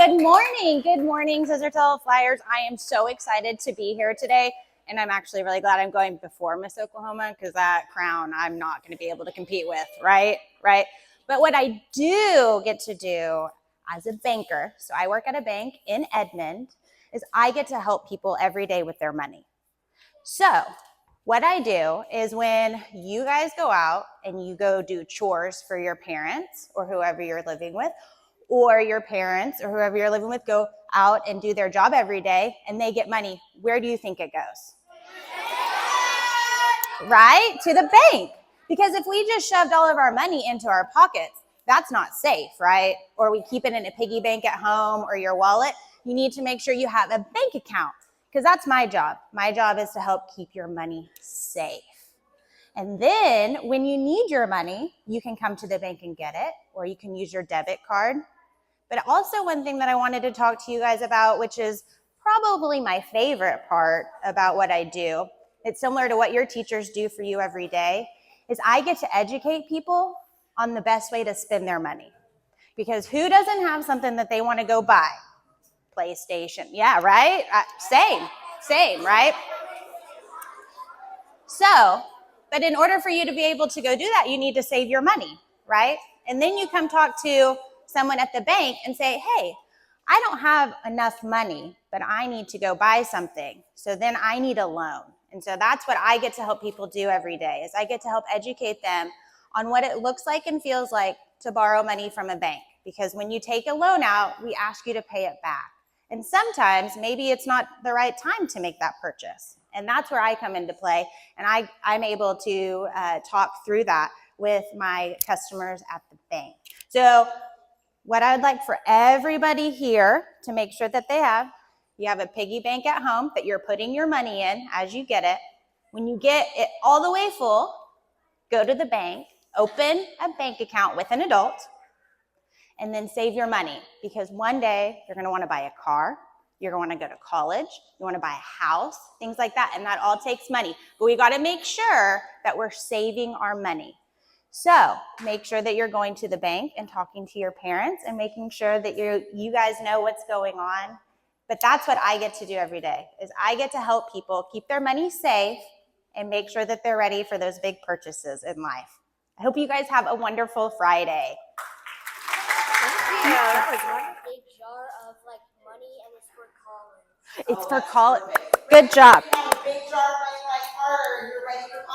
Good morning, Scissortail Flyers. I am so excited to be here today, and I'm actually really glad I'm going before Miss Oklahoma because that crown I'm not going to be able to compete with, right? But what I do get to do as a banker, so I work at a bank in Edmond, is I get to help people every day with their money. So what I do is when you guys go out and you go do chores for your parents or whoever you're living with, or your parents or whoever you're living with go out and do their job every day and they get money, where do you think it goes? Right? To the bank. Because if we just shoved all of our money into our pockets, that's not safe, right? Or we keep it in a piggy bank at home or your wallet. You need to make sure you have a bank account because that's my job. My job is to help keep your money safe. And then when you need your money, you can come to the bank and get it, or you can use your debit card. But also one thing that I wanted to talk to you guys about, which is probably my favorite part about what I do, it's similar to what your teachers do for you every day, is I get to educate people on the best way to spend their money. Because who doesn't have something that they want to go buy? PlayStation. Yeah, right? Same, right? So, but in order for you to be able to go do that, you need to save your money, right? And then you come talk to someone at the bank and say, hey, I don't have enough money, but I need to go buy something. So then I need a loan. And so that's what I get to help people do every day, is I get to help educate them on what it looks like and feels like to borrow money from a bank. Because when you take a loan out, we ask you to pay it back. And sometimes maybe it's not the right time to make that purchase. And that's where I come into play. And I'm able to talk through that with my customers at the bank. So what I would like for everybody here to make sure that you have a piggy bank at home that you're putting your money in as you get it. When you get it all the way full, go to the bank, open a bank account with an adult, and then save your money. Because one day you're going to want to buy a car, you're going to want to go to college, you want to buy a house, things like that, and that all takes money. But we got to make sure that we're saving our money. So make sure that you're going to the bank and talking to your parents and making sure that you guys know what's going on. But that's what I get to do every day, is I get to help people keep their money safe and make sure that they're ready for those big purchases in life. I hope you guys have a wonderful Friday. Thank you. That was wonderful. Big jar of money, and it's for college. It's for college. Good job. You have a big jar running harder and you're ready for